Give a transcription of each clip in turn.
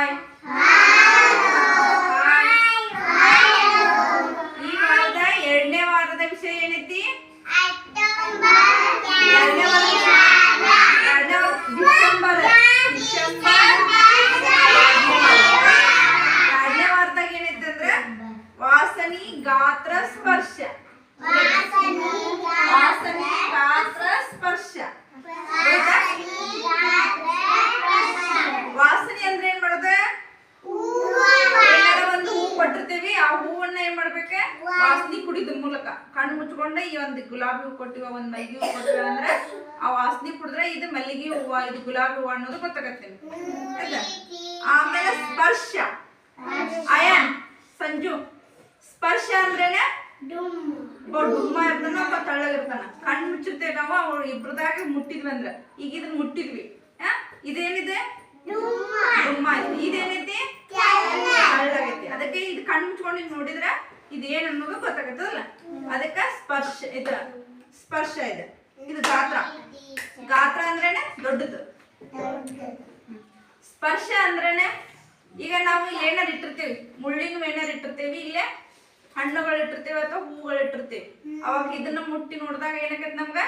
Hi. ಈ ವಾರದ 2ನೇ ವಾರದ ವಿಷಯ ಏನೈತಿ? 2ನೇ ವಾರದಾಗ ಏನೈತಿ ಅಂದ್ರೆ ವಾಸನಿ ಗಾತ್ರ ಸ್ಪರ್ಶ. ವಾಸನಿ ಗಾತ್ರ ಸ್ಪರ್ಶ. ವಾಸನೆ ಅಂದ್ರೆ ಏನ್ ಮಾಡೋದು? ಏನಾರ ಒಂದು ಹೂ ಕೊಟ್ಟಿರ್ತೀವಿ, ಆ ಹೂವನ್ನ ಏನ್ ಮಾಡ್ಬೇಕ? ವಾಸನೆ ಕುಡಿದ ಮೂಲಕ ಕಣ್ಣು ಮುಚ್ಕೊಂಡ ಈ ಒಂದು ಗುಲಾಬಿ ಹೂ ಕೊಟ್ಟಿವ, ಒಂದ್ ಮಲ್ಲಿಗೆ ಹೂ ಕೊಟ್ಟಿವ ಅಂದ್ರೆ ಆ ವಾಸನೆ ಕುಡಿದ್ರೆ ಇದು ಮಲ್ಲಿಗೆ ಹೂವ, ಇದು ಗುಲಾಬಿ ಹೂವ ಅನ್ನೋದು ಗೊತ್ತಾಗತ್ತೆ. ಆಮೇಲೆ ಸ್ಪರ್ಶ. ಅಯನ್ ಸಂಜು ಸ್ಪರ್ಶ ಅಂದ್ರೇನೆ ಡುಮ್ಮ ಇರ್ತಾನ ಒಬ್ಬ ತಳ್ಳಗಿರ್ತಾನ. ಕಣ್ಣು ಮುಚ್ಚಿರ್ತೇವೆ ನಾವು, ಅವ್ರು ಇಬ್ರದಾಗ ಮುಟ್ಟಿದ್ವಿ ಅಂದ್ರ. ಈಗ ಇದನ್ನ ಮುಟ್ಟಿದ್ವಿ, ಇದೇನಿದೆ? ಡುಮ್ಮ. ಇದೇನೈತಿ? ತಳ್ಳಗೈತಿ. ಅದಕ್ಕೆ ಇದು ಕಣ್ಣು ಮುಚ್ಕೊಂಡು ನೋಡಿದ್ರ ಇದೇನ್ ಅನ್ನೋದು ಗೊತ್ತಾಗತ್ತಲ್ಲ. ಅದಕ್ಕ ಸ್ಪರ್ಶ. ಇದು ಸ್ಪರ್ಶ. ಇದು ಗಾತ್ರ. ಗಾತ್ರ ಅಂದ್ರೇನೆ ದೊಡ್ಡದು. ಸ್ಪರ್ಶ ಅಂದ್ರೇನೆ ಈಗ ನಾವು ಏನಾರು ಇಟ್ಟಿರ್ತೀವಿ, ಮುಳ್ಳಿನ ಏನಾರು ಇಟ್ಟಿರ್ತೀವಿ, ಇಲ್ಲೇ ಹಣ್ಣುಗಳು ಇಟ್ಟಿರ್ತೀವಿ ಅಥವಾ ಹೂಗಳು ಇಟ್ಟಿರ್ತೀವಿ. ಅವಾಗ ಇದನ್ನ ಮುಟ್ಟಿ ನೋಡಿದಾಗ ಏನಾಗತ್ತೆ? ನಮ್ಗ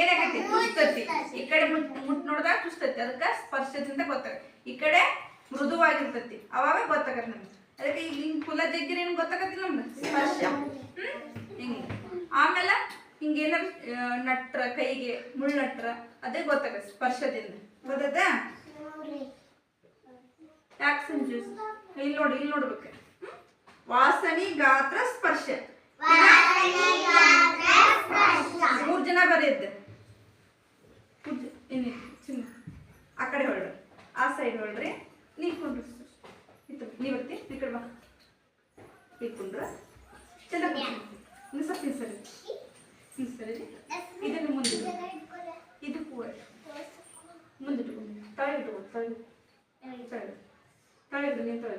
ಏನಾಗೈತಿ? ಚುಸ್ತತಿ. ಈ ಕಡೆ ಮುಟ್ಟಿ ನೋಡಿದಾಗ ಚುಸ್ತತಿ. ಅದಕ್ಕೆ ಸ್ಪರ್ಶದಿಂದ ಗೊತ್ತಾಗತ್ತೆ. ಈ ಕಡೆ ಮೃದುವಾಗಿರ್ತತಿ, ಅವಾಗ ಗೊತ್ತಾಗತ್ತೆ ನಮ್ಗೆ. ಅದಕ್ಕೆ ಈಗ ಹಿಂಗ್ ಕುಲ ಜಗ್ಗಿರ ಏನ್ ಗೊತ್ತಾಗತ್ತಿಲ್ಲ ನಮ್ಗೆ? ಸ್ಪರ್ಶ. ಹಿಂಗೆ. ಆಮೇಲೆ ಹಿಂಗೇನಾರು ನಟ್ರ ಕೈಗೆ ಮುಳ್ಳು ನಟ್ರ ಅದೇ ಗೊತ್ತಾಗತ್ತೆ ಸ್ಪರ್ಶದಿಂದ. ಗೊತ್ತಾಯ್ತಾ? ಯಾಕೆ ಸಂಜು? ಇಲ್ಲಿ ನೋಡಿ, ಇಲ್ಲಿ ನೋಡ್ಬೇಕು. ವಾಸನಿ ಗಾತ್ರ ಸ್ಪರ್ಶ. 3 ಜನ ಬರೆಯದ್ದು. ಆ ಕಡೆ ಹೊಳ್ರಿ, ಆ ಸೈಡ್ ಹೊಳ್ರಿ. ನೀಡ್ಕೊಂಡ್ರಿ ನೀ ಬರ್ತಿ ಈ ಕಡೆ ಬಾ. ಇಟ್ಕೊಂಡ್ರ ಚಂದ ಸ್ವಲ್ಪ ಸರಿ ಸರಿ. ಇದನ್ನು ಮುಂದೆ ಇದು ಹೂವ ಮುಂದೆ ಇಟ್ಕೊಂಡು ತಳೆ ಇಟ್ಕೊಂಡು ತಳೆ ತಳೆದು ನೀವು ತಳೆ.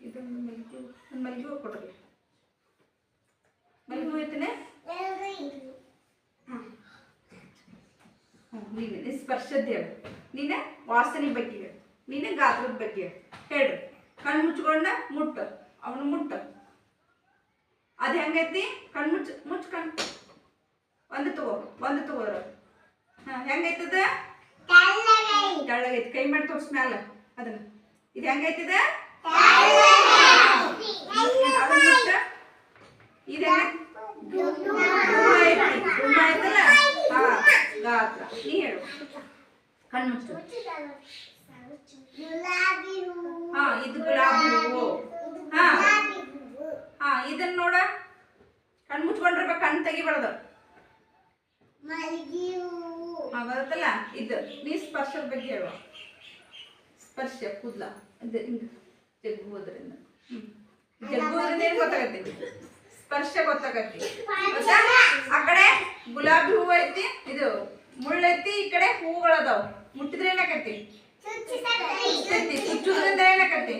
ಇದೊಂದು ಮಲ್ಲಿಗೆ, ಒಂದು ಮಲ್ಲಿಗೆ ಹೂವು ಕೊಡ್ರಿ. ಮಲ್ಲಿಗೆ ಹೂವು ಐತೇನೆ? ನೀನೆ ಸ್ಪರ್ಶದ ಹೇಳು, ನೀನೆ ವಾಸನೆ ಬಗ್ಗೆ ಹೇಳು, ನೀನೆ ಗಾತ್ರದ ಬಗ್ಗೆ ಹೇಳ್ರಿ. ಕಣ್ಣು ಮುಚ್ಕೊಂಡ ಮುಟ್ಟು, ಅವನು ಮುಟ್ಟು. ಅದು ಹೆಂಗೈತಿ? ಕಣ್ಣು ಮುಚ್ಚ ಕಣ್ಣು. ಒಂದು ತಗೋರ. ಹೆಂಗೈತದ? ತೆಳ್ಳಗೈತಿ. ಕೈ ಮಾಡಿ ತೋರ್ಸ್ ಮ್ಯಾಲ ಅದನ್ನ. ಇದು ಹೆಂಗೈತಿದ? ಗಾತ್ರ. ನೀ ಹೇಳು. ಕಣ್ಣು ಮುಚ್ಚು. ಇದು ಗುಲಾಬಿ ಹೂವು. ಇದನ್ನ ನೋಡ. ಕಣ್ಣು ಮುಚ್ಕೊಂಡಿರ್ಬೇಕು, ಕಣ್ಣು ತೆಗಿಬಾರ್ದು. ಗೊತ್ತಲ್ಲ ಇದು. ನೀ ಸ್ಪರ್ಶದ ಬಗ್ಗೆ ಹೇಳುವ. ಸ್ಪರ್ಶ ಕೂದ್ಲ ಜಗ್ಗುವುದರಿಂದ ಜಗ್ಗುವುದರಿಂದ ಏನ್ ಗೊತ್ತಾಗತ್ತೆ? ಸ್ಪರ್ಶ ಗೊತ್ತಾಗತ್ತೆ. ಆ ಕಡೆ ಗುಲಾಬಿ ಹೂವು ಐತಿ, ಇದು ಮುಳ್ಳೈತಿ, ಈ ಕಡೆ ಹೂವುಗಳದಾವ. ಮುಟ್ಟಿದ್ರೆ ಏನಾಕತಿ? ಚುಚ್ಚುದ್ರಿಂದ ಏನಾಕತಿ?